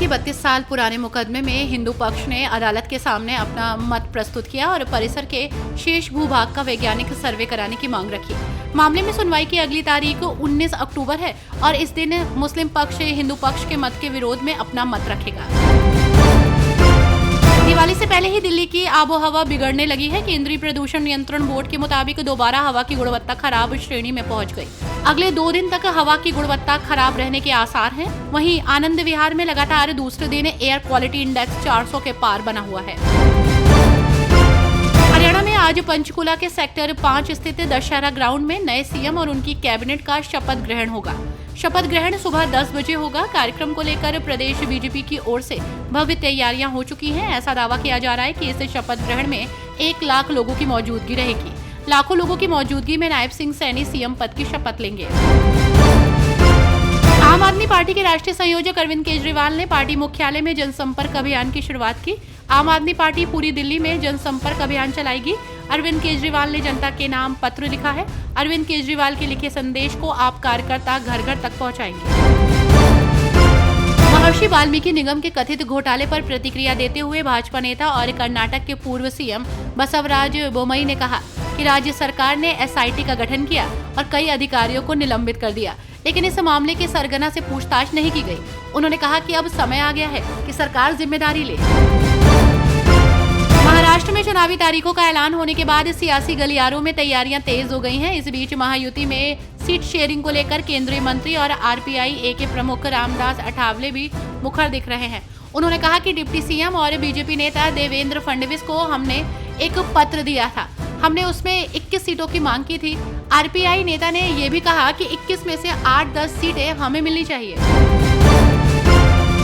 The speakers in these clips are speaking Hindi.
के 32 साल पुराने मुकदमे में हिंदू पक्ष ने अदालत के सामने अपना मत प्रस्तुत किया और परिसर के शेष भूभाग का वैज्ञानिक सर्वे कराने की मांग रखी। मामले में सुनवाई की अगली तारीख 19 अक्टूबर है और इस दिन मुस्लिम पक्ष हिंदू पक्ष के मत के विरोध में अपना मत रखेगा। दिवाली से पहले ही दिल्ली की आबोहवा बिगड़ने लगी है। केंद्रीय प्रदूषण नियंत्रण बोर्ड के मुताबिक दोबारा हवा की गुणवत्ता खराब श्रेणी में पहुंच गई। अगले 2 दिन तक हवा की गुणवत्ता खराब रहने के आसार हैं। वहीं आनंद विहार में लगातार दूसरे दिन एयर क्वालिटी इंडेक्स 400 के पार बना हुआ है। हरियाणा में आज पंचकुला के सेक्टर 5 स्थित दशहरा ग्राउंड में नए सीएम और उनकी कैबिनेट का शपथ ग्रहण होगा। शपथ ग्रहण सुबह 10 बजे होगा। कार्यक्रम को लेकर प्रदेश बीजेपी की ओर से भव्य तैयारियां हो चुकी हैं। ऐसा दावा किया जा रहा है कि इस शपथ ग्रहण में 1 लाख लोगों की मौजूदगी रहेगी। लाखों लोगों की मौजूदगी में नायब सिंह सैनी सीएम पद की शपथ लेंगे। आम आदमी पार्टी के राष्ट्रीय संयोजक अरविंद केजरीवाल ने पार्टी मुख्यालय में जनसंपर्क अभियान की शुरुआत की। आम आदमी पार्टी पूरी दिल्ली में जनसंपर्क अभियान चलाएगी। अरविंद केजरीवाल ने जनता के नाम पत्र लिखा है। अरविंद केजरीवाल के लिखे संदेश को आप कार्यकर्ता घर घर तक पहुंचाएंगे। महर्षि वाल्मीकि निगम के कथित घोटाले पर प्रतिक्रिया देते हुए भाजपा नेता और कर्नाटक के पूर्व सीएम बसवराज बोम्मई ने कहा कि राज्य सरकार ने एसआईटी का गठन किया और कई अधिकारियों को निलंबित कर दिया, लेकिन इस मामले के सरगना से पूछताछ नहीं की गई। उन्होंने कहा कि अब समय आ गया है कि सरकार जिम्मेदारी ले। महाराष्ट्र में चुनावी तारीखों का ऐलान होने के बाद सियासी गलियारों में तैयारियां तेज हो गई हैं। इस बीच महायुति में सीट शेयरिंग को लेकर केंद्रीय मंत्री और आरपीआई के प्रमुख रामदास अठावले भी मुखर दिख रहे हैं। उन्होंने कहा कि डिप्टी सीएम और बीजेपी नेता देवेंद्र फडणवीस को हमने एक पत्र दिया था। हमने उसमें 21 सीटों की मांग की थी। आरपीआई नेता ने यह भी कहा कि 21 में से 8-10 सीटें हमें मिलनी चाहिए।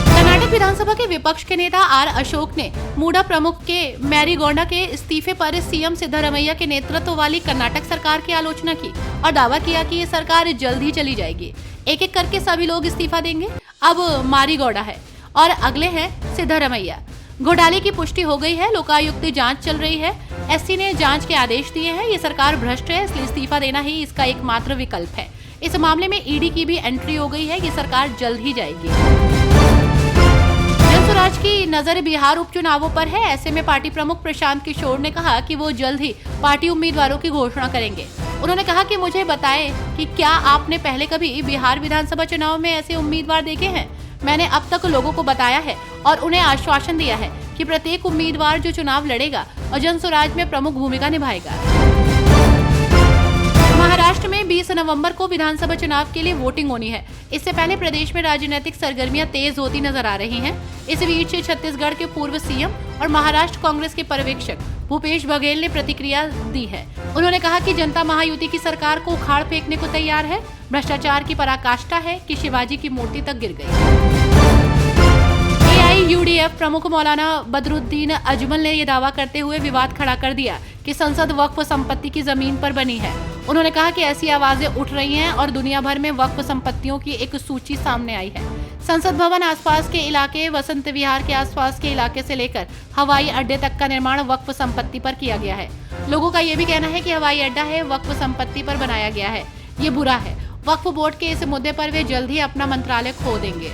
कर्नाटक विधानसभा के विपक्ष के नेता आर अशोक ने मूडा प्रमुख के मैरीगोंडा के इस्तीफे पर सीएम सिद्धरमैया के नेतृत्व वाली कर्नाटक सरकार की आलोचना की और दावा किया कि ये सरकार जल्द ही चली जाएगी। एक एक करके सभी लोग इस्तीफा देंगे। अब मारीगोंडा है और अगले हैं सिद्धरमैया। घोटाले की पुष्टि हो गई है। लोकायुक्त जांच चल रही है। एससी ने जांच के आदेश दिए हैं। ये सरकार भ्रष्ट है, इसलिए इस्तीफा देना ही इसका एकमात्र विकल्प है। इस मामले में ईडी की भी एंट्री हो गई है। ये सरकार जल्द ही जाएगी। जनसुराज की नजर बिहार उपचुनावों पर है। ऐसे में पार्टी प्रमुख प्रशांत किशोर ने कहा कि वो जल्द ही पार्टी उम्मीदवारों की घोषणा करेंगे। उन्होंने कहा कि मुझे बताएं कि क्या आपने पहले कभी बिहार विधानसभा चुनाव में ऐसे उम्मीदवार देखे हैं। मैंने अब तक लोगों को बताया है और उन्हें आश्वासन दिया है कि प्रत्येक उम्मीदवार जो चुनाव लड़ेगा और जनसुराज में प्रमुख भूमिका निभाएगा। महाराष्ट्र में 20 नवंबर को विधानसभा चुनाव के लिए वोटिंग होनी है। इससे पहले प्रदेश में राजनीतिक सरगर्मियां तेज होती नजर आ रही हैं। इस बीच छत्तीसगढ़ के पूर्व सीएम और महाराष्ट्र कांग्रेस के पर्यवेक्षक भूपेश बघेल ने प्रतिक्रिया दी है। उन्होंने कहा कि जनता महायुति की सरकार को उखाड़ फेंकने को तैयार है। भ्रष्टाचार की पराकाष्ठा है कि शिवाजी की मूर्ति तक गिर गई। एआईयूडीएफ प्रमुख मौलाना बदरुद्दीन अजमल ने यह दावा करते हुए विवाद खड़ा कर दिया कि संसद वक्फ संपत्ति की जमीन पर बनी है। उन्होंने कहा कि ऐसी आवाजें उठ रही हैं और दुनिया भर में वक्फ संपत्तियों की एक सूची सामने आई है। संसद भवन आसपास के इलाके, वसंत विहार के आसपास के इलाके से लेकर हवाई अड्डे तक का निर्माण वक्फ संपत्ति पर किया गया है। लोगों का ये भी कहना है कि हवाई अड्डा है वक्फ संपत्ति पर बनाया गया है। ये बुरा है। वक्फ बोर्ड के इस मुद्दे पर वे जल्द ही अपना मंत्रालय खो देंगे।